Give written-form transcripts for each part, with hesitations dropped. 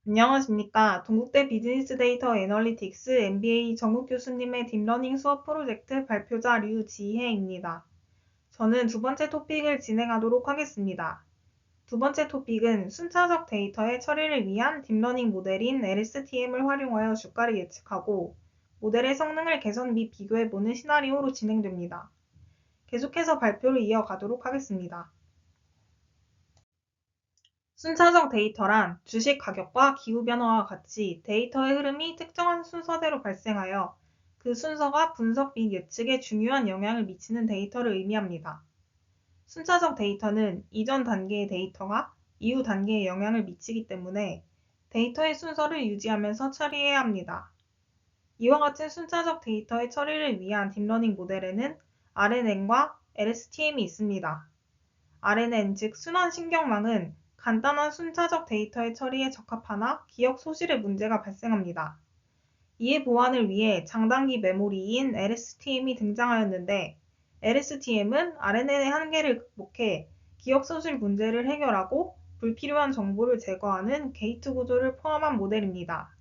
안녕하십니까. 동국대 비즈니스 데이터 애널리틱스 MBA 정욱 교수님의 딥러닝 수업 프로젝트 발표자 류지혜입니다. 저는 두 번째 토픽을 진행하도록 하겠습니다. 두 번째 토픽은 순차적 데이터의 처리를 위한 딥러닝 모델인 LSTM을 활용하여 주가를 예측하고 모델의 성능을 개선 및 비교해보는 시나리오로 진행됩니다. 계속해서 발표를 이어가도록 하겠습니다. 순차적 데이터란 주식 가격과 기후변화와 같이 데이터의 흐름이 특정한 순서대로 발생하여 그 순서가 분석 및 예측에 중요한 영향을 미치는 데이터를 의미합니다. 순차적 데이터는 이전 단계의 데이터가 이후 단계에 영향을 미치기 때문에 데이터의 순서를 유지하면서 처리해야 합니다. 이와 같은 순차적 데이터의 처리를 위한 딥러닝 모델에는 RNN과 LSTM이 있습니다. RNN 즉 순환신경망은 간단한 순차적 데이터의 처리에 적합하나 기억 소실의 문제가 발생합니다. 이에 보완을 위해 장단기 메모리인 LSTM이 등장하였는데 LSTM은 RNN의 한계를 극복해 기억 소실 문제를 해결하고 불필요한 정보를 제거하는 게이트 구조를 포함한 모델입니다.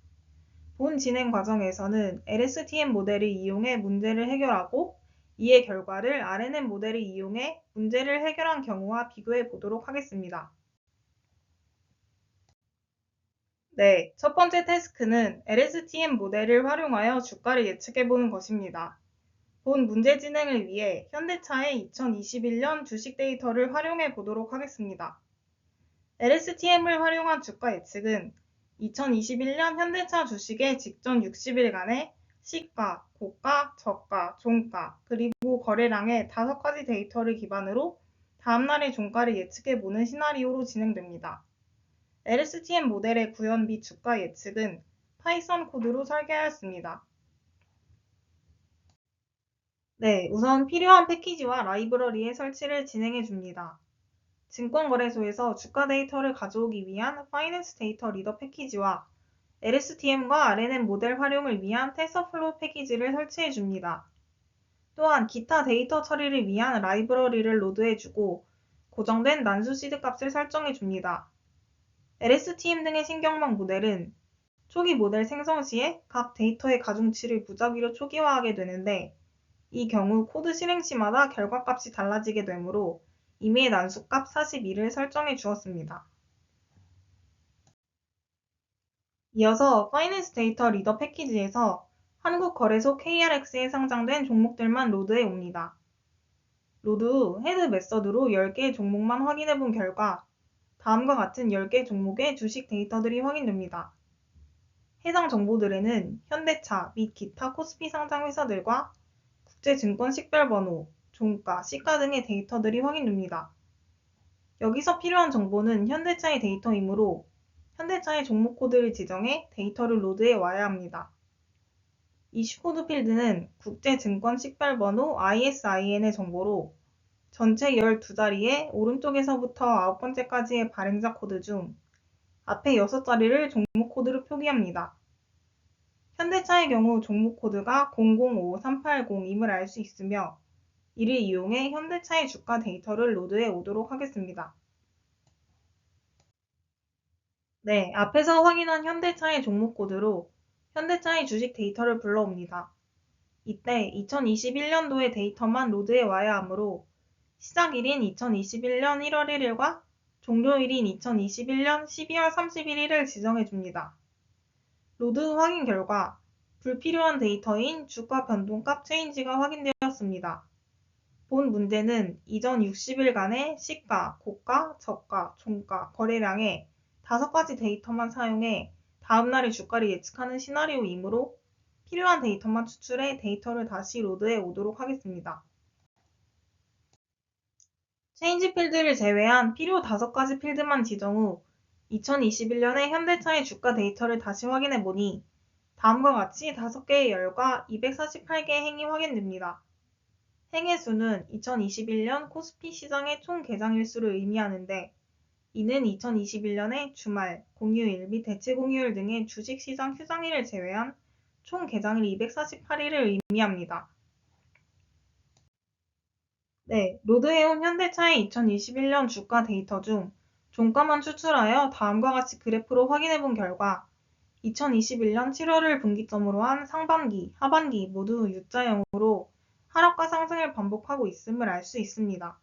본 진행 과정에서는 LSTM 모델을 이용해 문제를 해결하고 이의 결과를 RNN 모델을 이용해 문제를 해결한 경우와 비교해 보도록 하겠습니다. 네, 첫 번째 태스크는 LSTM 모델을 활용하여 주가를 예측해보는 것입니다. 본 문제 진행을 위해 현대차의 2021년 주식 데이터를 활용해 보도록 하겠습니다. LSTM을 활용한 주가 예측은 2021년 현대차 주식의 직전 60일간의 시가, 고가, 저가, 종가, 그리고 거래량의 5가지 데이터를 기반으로 다음날의 종가를 예측해보는 시나리오로 진행됩니다. LSTM 모델의 구현 및 주가 예측은 파이썬 코드로 설계하였습니다. 네, 우선 필요한 패키지와 라이브러리의 설치를 진행해 줍니다. 증권거래소에서 주가 데이터를 가져오기 위한 파이낸스 데이터 리더 패키지와 LSTM과 RNN 모델 활용을 위한 텐서플로우 패키지를 설치해 줍니다. 또한 기타 데이터 처리를 위한 라이브러리를 로드해 주고 고정된 난수 시드 값을 설정해 줍니다. LSTM 등의 신경망 모델은 초기 모델 생성 시에 각 데이터의 가중치를 무작위로 초기화하게 되는데 이 경우 코드 실행 시마다 결과값이 달라지게 되므로 임의의 난수값 42를 설정해 주었습니다. 이어서 파이낸스 데이터 리더 패키지에서 한국거래소 KRX에 상장된 종목들만 로드해 옵니다. 로드 후 헤드 메서드로 10개의 종목만 확인해 본 결과 다음과 같은 10개 종목의 주식 데이터들이 확인됩니다. 해당 정보들에는 현대차 및 기타 코스피 상장 회사들과 국제증권 식별번호, 종가, 시가 등의 데이터들이 확인됩니다. 여기서 필요한 정보는 현대차의 데이터이므로 현대차의 종목 코드를 지정해 데이터를 로드해 와야 합니다. 이슈 코드 필드는 국제증권 식별번호 ISIN의 정보로 전체 12자리의 오른쪽에서부터 9번째까지의 발행자 코드 중 앞에 6자리를 종목 코드로 표기합니다. 현대차의 경우 종목 코드가 005380임을 알 수 있으며 이를 이용해 현대차의 주가 데이터를 로드해 오도록 하겠습니다. 네, 앞에서 확인한 현대차의 종목 코드로 현대차의 주식 데이터를 불러옵니다. 이때 2021년도의 데이터만 로드해 와야 하므로 시작일인 2021년 1월 1일과 종료일인 2021년 12월 31일을 지정해 줍니다. 로드 확인 결과 불필요한 데이터인 주가 변동값 체인지가 확인되었습니다. 본 문제는 이전 60일간의 시가, 고가, 저가, 종가, 거래량의 5가지 데이터만 사용해 다음날의 주가를 예측하는 시나리오이므로 필요한 데이터만 추출해 데이터를 다시 로드해 오도록 하겠습니다. 체인지 필드를 제외한 필요 5가지 필드만 지정 후 2021년의 현대차의 주가 데이터를 다시 확인해 보니 다음과 같이 5개의 열과 248개의 행이 확인됩니다. 행의 수는 2021년 코스피 시장의 총 개장 일수를 의미하는데 이는 2021년의 주말, 공휴일 및 대체 공휴일 등의 주식시장 휴장일을 제외한 총 개장일 248일을 의미합니다. 네, 로드해온 현대차의 2021년 주가 데이터 중 종가만 추출하여 다음과 같이 그래프로 확인해 본 결과 2021년 7월을 분기점으로 한 상반기, 하반기 모두 U자형으로 하락과 상승을 반복하고 있음을 알 수 있습니다.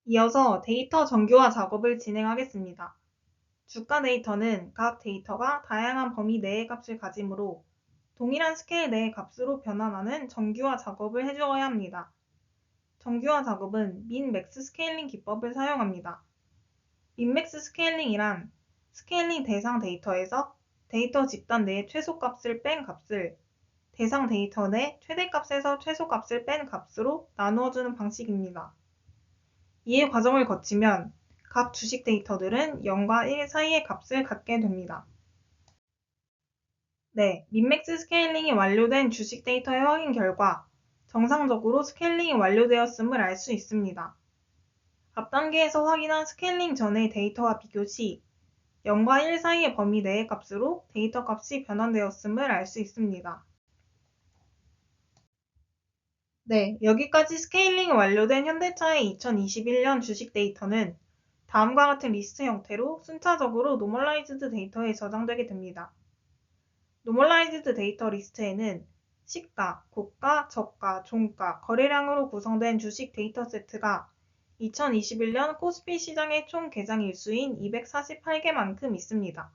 이어서 데이터 정교화 작업을 진행하겠습니다. 주가 데이터는 각 데이터가 다양한 범위 내의 값을 가지므로 동일한 스케일 내의 값으로 변환하는 정규화 작업을 해주어야 합니다. 정규화 작업은 민맥스 스케일링 기법을 사용합니다. 민맥스 스케일링이란 스케일링 대상 데이터에서 데이터 집단 내의 최소값을 뺀 값을 대상 데이터 내 최대값에서 최소값을 뺀 값으로 나누어주는 방식입니다. 이해 과정을 거치면 각 주식 데이터들은 0과 1 사이의 값을 갖게 됩니다. 네, 민맥스 스케일링이 완료된 주식 데이터의 확인 결과 정상적으로 스케일링이 완료되었음을 알 수 있습니다. 앞 단계에서 확인한 스케일링 전의 데이터와 비교 시 0과 1 사이의 범위 내의 값으로 데이터 값이 변환되었음을 알 수 있습니다. 네, 여기까지 스케일링이 완료된 현대차의 2021년 주식 데이터는 다음과 같은 리스트 형태로 순차적으로 노멀라이즈드 데이터에 저장되게 됩니다. 노멀라이즈드 데이터 리스트에는 시가, 고가, 저가, 종가, 거래량으로 구성된 주식 데이터 세트가 2021년 코스피 시장의 총 개장 일수인 248개만큼 있습니다.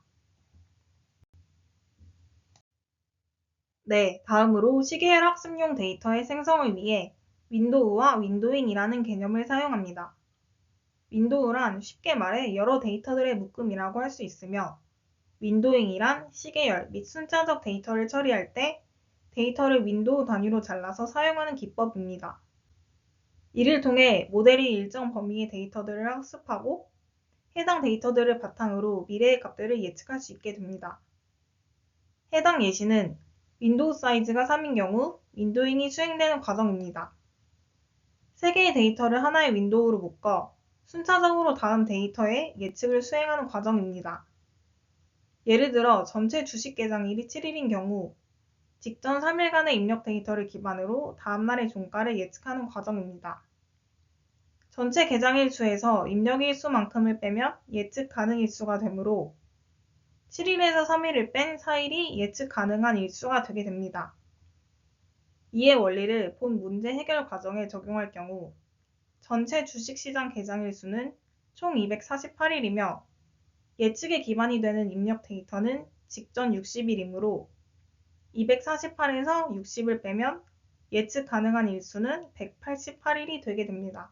네, 다음으로 시계열 학습용 데이터의 생성을 위해 윈도우와 윈도잉이라는 개념을 사용합니다. 윈도우란 쉽게 말해 여러 데이터들의 묶음이라고 할 수 있으며 윈도잉이란 시계열 및 순차적 데이터를 처리할 때 데이터를 윈도우 단위로 잘라서 사용하는 기법입니다. 이를 통해 모델이 일정 범위의 데이터들을 학습하고 해당 데이터들을 바탕으로 미래의 값들을 예측할 수 있게 됩니다. 해당 예시는 윈도우 사이즈가 3인 경우 윈도잉이 수행되는 과정입니다. 3개의 데이터를 하나의 윈도우로 묶어 순차적으로 다음 데이터의 예측을 수행하는 과정입니다. 예를 들어 전체 주식 개장일이 7일인 경우 직전 3일간의 입력 데이터를 기반으로 다음날의 종가를 예측하는 과정입니다. 전체 개장일 수에서 입력일 수만큼을 빼면 예측 가능 일수가 되므로 7일에서 3일을 뺀 4일이 예측 가능한 일수가 되게 됩니다. 이의 원리를 본 문제 해결 과정에 적용할 경우 전체 주식시장 개장일 수는 총 248일이며 예측에 기반이 되는 입력 데이터는 직전 60일이므로 248에서 60을 빼면 예측 가능한 일수는 188일이 되게 됩니다.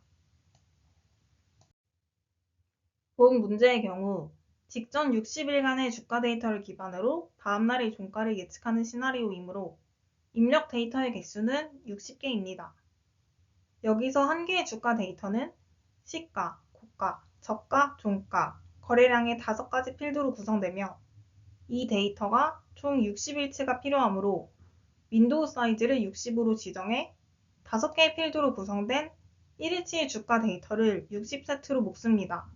본 문제의 경우 직전 60일간의 주가 데이터를 기반으로 다음날의 종가를 예측하는 시나리오이므로 입력 데이터의 개수는 60개입니다. 여기서 한 개의 주가 데이터는 시가, 고가, 저가, 종가, 거래량의 5가지 필드로 구성되며 이 데이터가 총 60일치가 필요하므로 윈도우 사이즈를 60으로 지정해 5개의 필드로 구성된 1일치의 주가 데이터를 60세트로 묶습니다.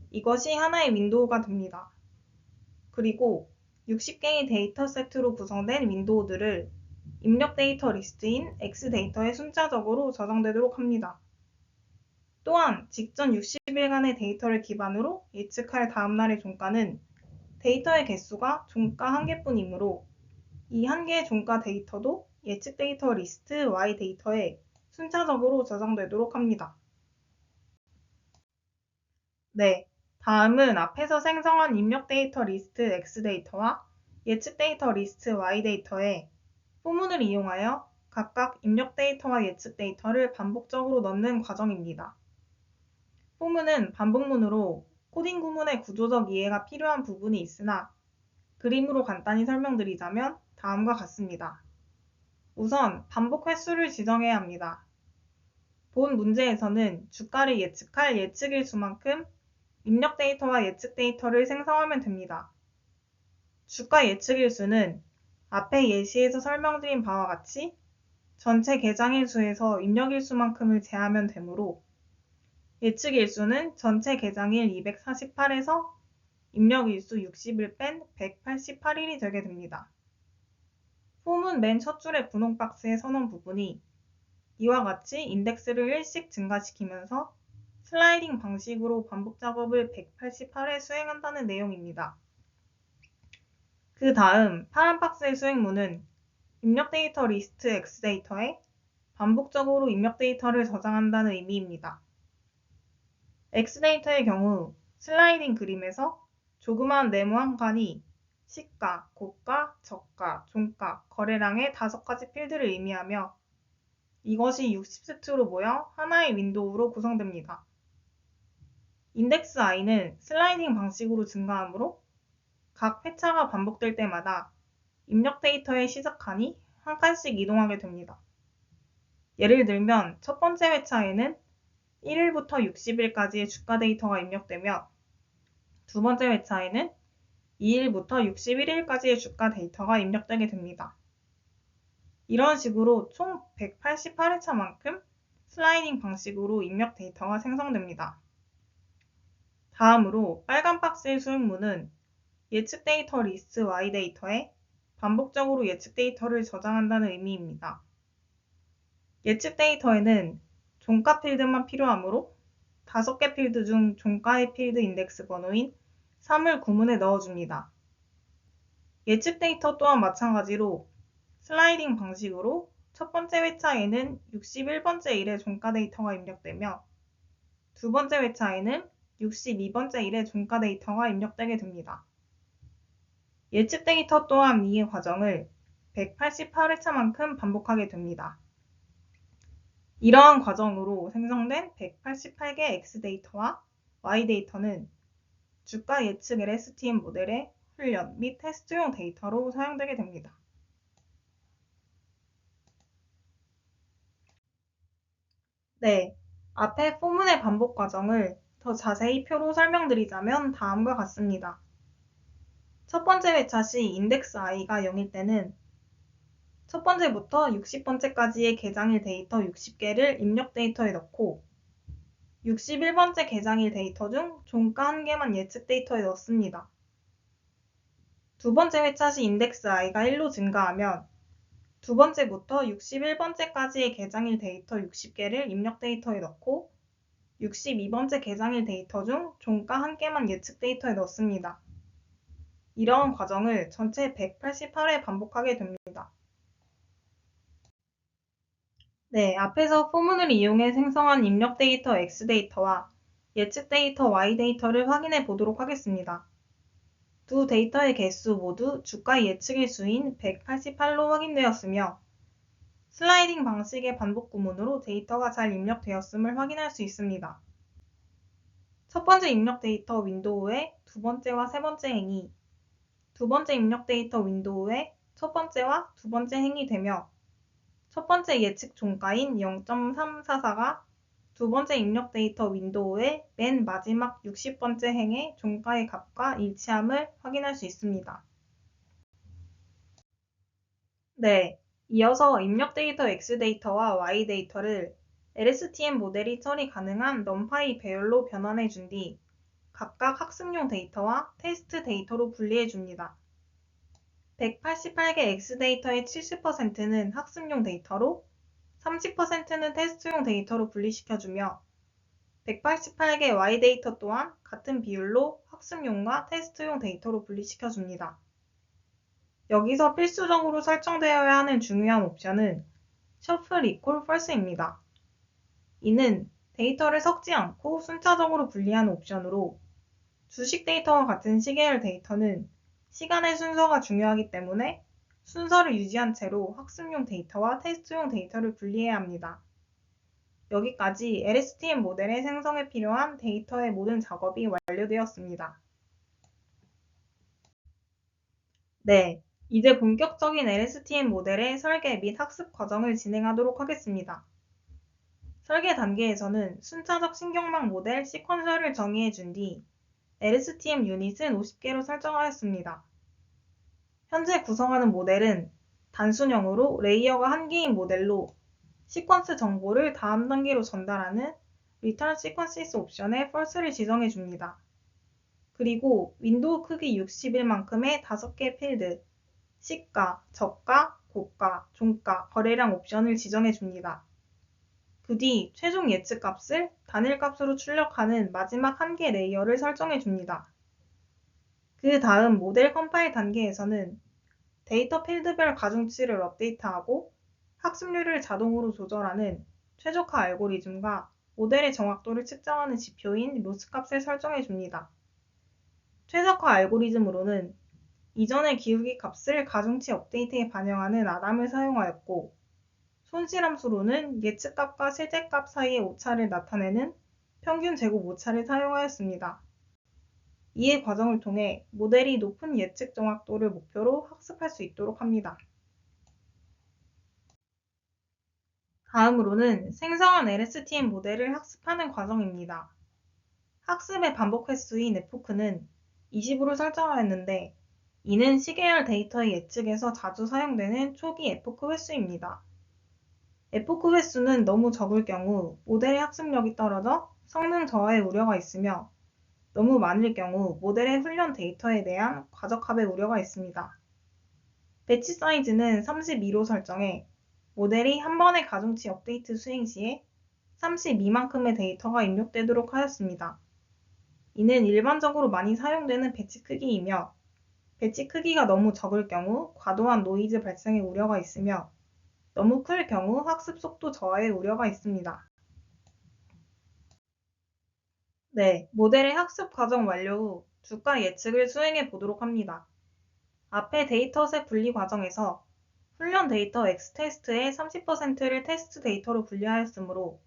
이것이 하나의 윈도우가 됩니다. 그리고 60개의 데이터 세트로 구성된 윈도우들을 입력 데이터 리스트인 X데이터에 순차적으로 저장되도록 합니다. 또한 직전 60일간의 데이터를 기반으로 예측할 다음날의 종가는 데이터의 개수가 종가 1개뿐이므로 이 1개의 종가 데이터도 예측 데이터 리스트 Y데이터에 순차적으로 저장되도록 합니다. 네, 다음은 앞에서 생성한 입력 데이터 리스트 X데이터와 예측 데이터 리스트 Y데이터에 포문을 이용하여 각각 입력 데이터와 예측 데이터를 반복적으로 넣는 과정입니다. 포문은 반복문으로 코딩 구문의 구조적 이해가 필요한 부분이 있으나 그림으로 간단히 설명드리자면 다음과 같습니다. 우선 반복 횟수를 지정해야 합니다. 본 문제에서는 주가를 예측할 예측일 수만큼 입력 데이터와 예측 데이터를 생성하면 됩니다. 주가 예측일 수는 앞의 예시에서 설명드린 바와 같이 전체 개장일 수에서 입력일 수만큼을 제하면 되므로 예측 일수는 전체 개장일 248에서 입력 일수 60을 뺀 188일이 되게 됩니다. 폼은 맨 첫 줄의 분홍 박스의 선언 부분이 이와 같이 인덱스를 1씩 증가시키면서 슬라이딩 방식으로 반복 작업을 188회 수행한다는 내용입니다. 그 다음 파란 박스의 수행문은 입력 데이터 리스트 X 데이터에 반복적으로 입력 데이터를 저장한다는 의미입니다. X 데이터의 경우 슬라이딩 그림에서 조그마한 네모 한 칸이 시가, 고가, 저가, 종가, 거래량의 5가지 필드를 의미하며 이것이 60세트로 모여 하나의 윈도우로 구성됩니다. 인덱스 i는 슬라이딩 방식으로 증가하므로 각 회차가 반복될 때마다 입력 데이터의 시작 칸이 한 칸씩 이동하게 됩니다. 예를 들면 첫 번째 회차에는 1일부터 60일까지의 주가 데이터가 입력되며 두 번째 회차에는 2일부터 61일까지의 주가 데이터가 입력되게 됩니다. 이런 식으로 총 188회차만큼 슬라이딩 방식으로 입력 데이터가 생성됩니다. 다음으로 빨간 박스의 수행문은 예측 데이터 리스트 Y 데이터에 반복적으로 예측 데이터를 저장한다는 의미입니다. 예측 데이터에는 종가 필드만 필요하므로 5개 필드 중 종가의 필드 인덱스 번호인 3을 구문에 넣어줍니다. 예측 데이터 또한 마찬가지로 슬라이딩 방식으로 첫 번째 회차에는 61번째 일의 종가 데이터가 입력되며 두 번째 회차에는 62번째 일의 종가 데이터가 입력되게 됩니다. 예측 데이터 또한 이 과정을 188회차만큼 반복하게 됩니다. 이러한 과정으로 생성된 188개 X 데이터와 Y 데이터는 주가 예측 LSTM 모델의 훈련 및 테스트용 데이터로 사용되게 됩니다. 네, 앞에 포문의 반복 과정을 더 자세히 표로 설명드리자면 다음과 같습니다. 첫 번째 회차 시 인덱스 i가 0일 때는 첫 번째부터 60번째까지의 계장일 데이터 60개를 입력 데이터에 넣고 61번째 계장일 데이터 중 종가 1개만 예측 데이터에 넣습니다. 두 번째 회차 시 인덱스 i가 1로 증가하면 두 번째부터 61번째까지의 계장일 데이터 60개를 입력 데이터에 넣고 62번째 계장일 데이터 중 종가 1개만 예측 데이터에 넣습니다. 이러한 과정을 전체 188회 반복하게 됩니다. 네, 앞에서 포문을 이용해 생성한 입력 데이터 X 데이터와 예측 데이터 Y 데이터를 확인해 보도록 하겠습니다. 두 데이터의 개수 모두 주가 예측의 수인 188로 확인되었으며 슬라이딩 방식의 반복 구문으로 데이터가 잘 입력되었음을 확인할 수 있습니다. 첫 번째 입력 데이터 윈도우의 두 번째와 세 번째 행이, 두 번째 입력 데이터 윈도우의 첫 번째와 두 번째 행이 되며 첫 번째 예측 종가인 0.344가 두 번째 입력 데이터 윈도우의 맨 마지막 60번째 행의 종가의 값과 일치함을 확인할 수 있습니다. 네, 이어서 입력 데이터 X 데이터와 Y 데이터를 LSTM 모델이 처리 가능한 numPy 배열로 변환해 준 뒤 각각 학습용 데이터와 테스트 데이터로 분리해 줍니다. 188개 X 데이터의 70%는 학습용 데이터로 30%는 테스트용 데이터로 분리시켜주며 188개 Y 데이터 또한 같은 비율로 학습용과 테스트용 데이터로 분리시켜줍니다. 여기서 필수적으로 설정되어야 하는 중요한 옵션은 shuffle equal false입니다. 이는 데이터를 섞지 않고 순차적으로 분리하는 옵션으로 주식 데이터와 같은 시계열 데이터는 시간의 순서가 중요하기 때문에 순서를 유지한 채로 학습용 데이터와 테스트용 데이터를 분리해야 합니다. 여기까지 LSTM 모델의 생성에 필요한 데이터의 모든 작업이 완료되었습니다. 네, 이제 본격적인 LSTM 모델의 설계 및 학습 과정을 진행하도록 하겠습니다. 설계 단계에서는 순차적 신경망 모델 시퀀셜을 정의해 준 뒤 LSTM 유닛은 50개로 설정하였습니다. 현재 구성하는 모델은 단순형으로 레이어가 1개인 모델로 시퀀스 정보를 다음 단계로 전달하는 Return Sequences 옵션에 false를 지정해 줍니다. 그리고 윈도우 크기 60일만큼의 5개 필드, 시가, 저가, 고가, 종가, 거래량 옵션을 지정해 줍니다. 그 뒤 최종 예측값을 단일값으로 출력하는 마지막 한 개 레이어를 설정해 줍니다. 그 다음 모델 컴파일 단계에서는 데이터 필드별 가중치를 업데이트하고 학습률을 자동으로 조절하는 최적화 알고리즘과 모델의 정확도를 측정하는 지표인 로스 값을 설정해 줍니다. 최적화 알고리즘으로는 이전의 기울기 값을 가중치 업데이트에 반영하는 아담을 사용하였고, 손실함수로는 예측값과 실제값 사이의 오차를 나타내는 평균 제곱 오차를 사용하였습니다. 이해 과정을 통해 모델이 높은 예측 정확도를 목표로 학습할 수 있도록 합니다. 다음으로는 생성한 LSTM 모델을 학습하는 과정입니다. 학습의 반복 횟수인 에포크는 20으로 설정하였는데, 이는 시계열 데이터의 예측에서 자주 사용되는 초기 에포크 횟수입니다. 에포크 횟수는 너무 적을 경우 모델의 학습력이 떨어져 성능 저하의 우려가 있으며, 너무 많을 경우 모델의 훈련 데이터에 대한 과적합의 우려가 있습니다. 배치 사이즈는 32로 설정해 모델이 한 번의 가중치 업데이트 수행 시에 32만큼의 데이터가 입력되도록 하였습니다. 이는 일반적으로 많이 사용되는 배치 크기이며, 배치 크기가 너무 적을 경우 과도한 노이즈 발생의 우려가 있으며, 너무 클 경우 학습 속도 저하의 우려가 있습니다. 네, 모델의 학습 과정 완료 후 주가 예측을 수행해 보도록 합니다. 앞의 데이터셋 분리 과정에서 훈련 데이터 X테스트의 30%를 테스트 데이터로 분리하였으므로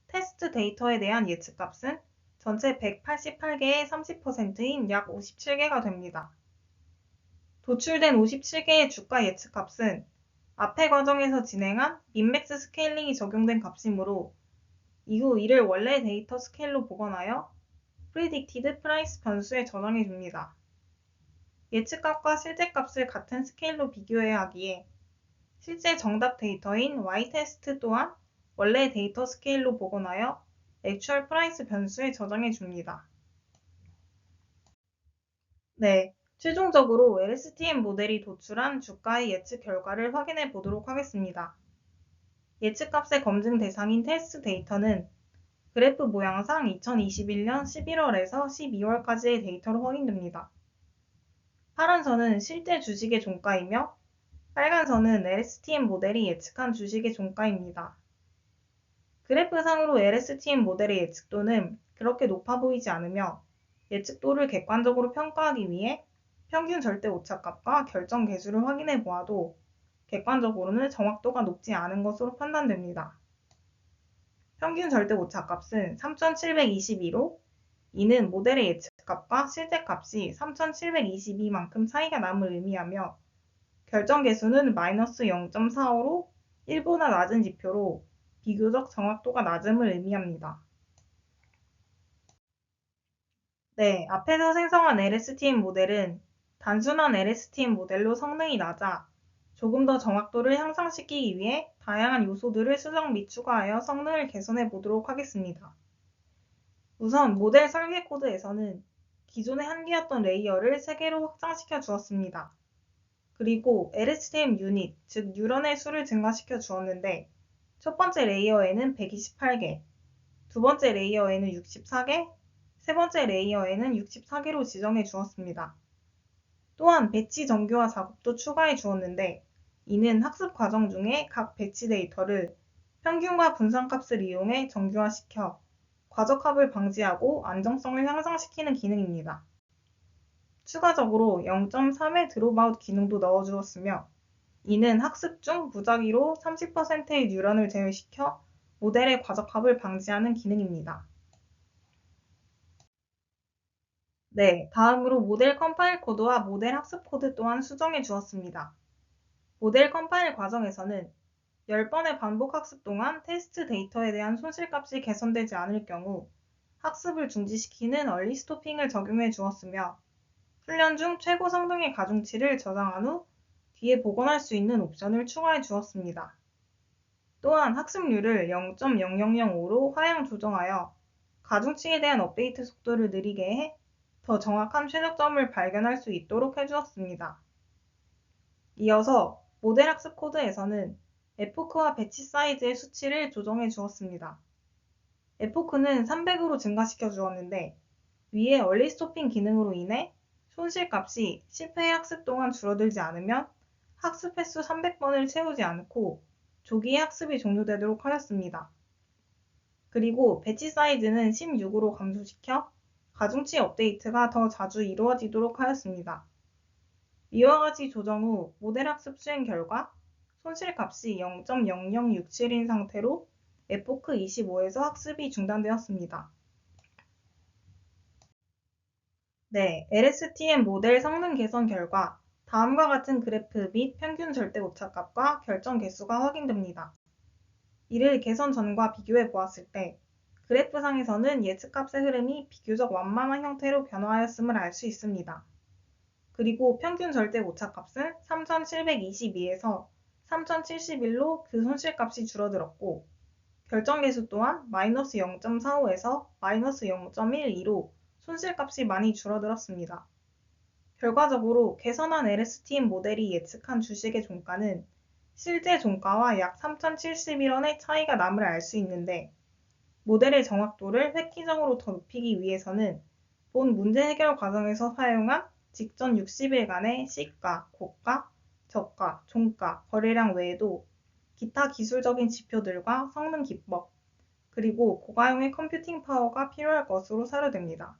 테스트 데이터에 대한 예측값은 전체 188개의 30%인 약 57개가 됩니다. 도출된 57개의 주가 예측값은 앞의 과정에서 진행한 민맥스 스케일링이 적용된 값이므로 이후 이를 원래 데이터 스케일로 복원하여 Predicted Price 변수에 저장해 줍니다. 예측값과 실제값을 같은 스케일로 비교해야 하기에 실제 정답 데이터인 y테스트 또한 원래 데이터 스케일로 복원하여 Actual Price 변수에 저장해 줍니다. 네, 최종적으로 LSTM 모델이 도출한 주가의 예측 결과를 확인해 보도록 하겠습니다. 예측값의 검증 대상인 테스트 데이터는 그래프 모양상 2021년 11월에서 12월까지의 데이터로 확인됩니다. 파란 선은 실제 주식의 종가이며, 빨간 선은 LSTM 모델이 예측한 주식의 종가입니다. 그래프상으로 LSTM 모델의 예측도는 그렇게 높아 보이지 않으며, 예측도를 객관적으로 평가하기 위해 평균 절대 오차값과 결정 계수를 확인해 보아도 객관적으로는 정확도가 높지 않은 것으로 판단됩니다. 평균 절대 오차값은 3722로, 이는 모델의 예측값과 실제값이 3722만큼 차이가 남을 의미하며, 결정 계수는 마이너스 0.45로 1보다 낮은 지표로 비교적 정확도가 낮음을 의미합니다. 네, 앞에서 생성한 LSTM 모델은 단순한 LSTM 모델로 성능이 낮아 조금 더 정확도를 향상시키기 위해 다양한 요소들을 수정 및 추가하여 성능을 개선해 보도록 하겠습니다. 우선 모델 설계 코드에서는 기존의 한 개였던 레이어를 3개로 확장시켜 주었습니다. 그리고 LSTM 유닛, 즉 뉴런의 수를 증가시켜 주었는데, 첫 번째 레이어에는 128개, 두 번째 레이어에는 64개, 세 번째 레이어에는 64개로 지정해 주었습니다. 또한 배치 정교화 작업도 추가해 주었는데, 이는 학습 과정 중에 각 배치 데이터를 평균과 분산값을 이용해 정교화시켜 과적합을 방지하고 안정성을 향상시키는 기능입니다. 추가적으로 0.3의 드롭아웃 기능도 넣어주었으며, 이는 학습 중 무작위로 30%의 뉴런을 제외시켜 모델의 과적합을 방지하는 기능입니다. 네, 다음으로 모델 컴파일 코드와 모델 학습 코드 또한 수정해 주었습니다. 모델 컴파일 과정에서는 10번의 반복 학습 동안 테스트 데이터에 대한 손실값이 개선되지 않을 경우 학습을 중지시키는 얼리 스토핑을 적용해 주었으며, 훈련 중 최고 성능의 가중치를 저장한 후 뒤에 복원할 수 있는 옵션을 추가해 주었습니다. 또한 학습률을 0.0005로 하향 조정하여 가중치에 대한 업데이트 속도를 느리게 해 더 정확한 최저점을 발견할 수 있도록 해주었습니다. 이어서 모델 학습 코드에서는 에포크와 배치 사이즈의 수치를 조정해 주었습니다. 에포크는 300으로 증가시켜 주었는데 위에 얼리 스토핑 기능으로 인해 손실값이 10회 학습 동안 줄어들지 않으면 학습 횟수 300번을 채우지 않고 조기에 학습이 종료되도록 하였습니다. 그리고 배치 사이즈는 16으로 감소시켜 가중치 업데이트가 더 자주 이루어지도록 하였습니다. 이와 같이 조정 후 모델 학습 수행 결과 손실값이 0.0067인 상태로 에포크 25에서 학습이 중단되었습니다. 네, LSTM 모델 성능 개선 결과 다음과 같은 그래프 및 평균 절대 오차값과 결정 개수가 확인됩니다. 이를 개선 전과 비교해 보았을 때 그래프상에서는 예측값의 흐름이 비교적 완만한 형태로 변화하였음을 알 수 있습니다. 그리고 평균 절대 오차값은 3722에서 3071로 그 손실값이 줄어들었고 결정 개수 또한 마이너스 0.45에서 마이너스 0.12로 손실값이 많이 줄어들었습니다. 결과적으로 개선한 LSTM 모델이 예측한 주식의 종가는 실제 종가와 약 3,071원의 차이가 남을 알 수 있는데 모델의 정확도를 획기적으로 더 높이기 위해서는 본 문제 해결 과정에서 사용한 직전 60일간의 시가, 고가, 저가, 종가, 거래량 외에도 기타 기술적인 지표들과 성능 기법, 그리고 고가용의 컴퓨팅 파워가 필요할 것으로 사료됩니다.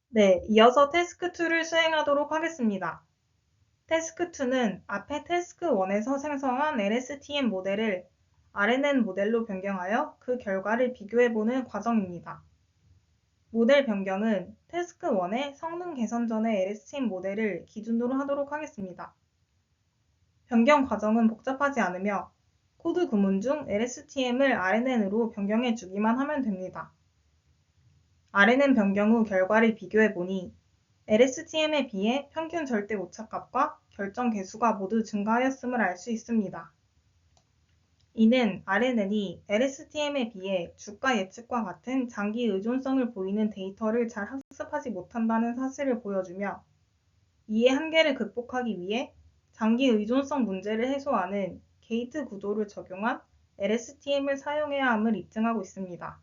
네, 이어서 태스크2를 수행하도록 하겠습니다. 태스크2는 앞에 태스크1에서 생성한 LSTM 모델을 RNN 모델로 변경하여 그 결과를 비교해보는 과정입니다. 모델 변경은 태스크1의 성능 개선 전의 LSTM 모델을 기준으로 하도록 하겠습니다. 변경 과정은 복잡하지 않으며 코드 구문 중 LSTM을 RNN으로 변경해 주기만 하면 됩니다. RNN 변경 후 결과를 비교해 보니 LSTM에 비해 평균 절대 오차값과 결정 개수가 모두 증가하였음을 알 수 있습니다. 이는 RNN이 LSTM에 비해 주가 예측과 같은 장기 의존성을 보이는 데이터를 잘 학습하지 못한다는 사실을 보여주며 이의 한계를 극복하기 위해 장기 의존성 문제를 해소하는 게이트 구조를 적용한 LSTM을 사용해야 함을 입증하고 있습니다.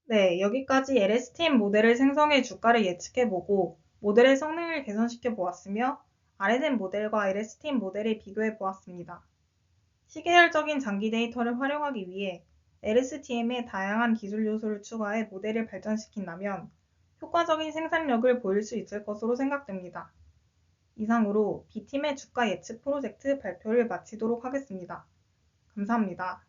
네, 여기까지 LSTM 모델을 생성해 주가를 예측해보고 모델의 성능을 개선시켜 보았으며 RNN 모델과 LSTM 모델을 비교해 보았습니다. 시계열적인 장기 데이터를 활용하기 위해 LSTM에 다양한 기술 요소를 추가해 모델을 발전시킨다면 효과적인 생산력을 보일 수 있을 것으로 생각됩니다. 이상으로 B팀의 주가 예측 프로젝트 발표를 마치도록 하겠습니다. 감사합니다.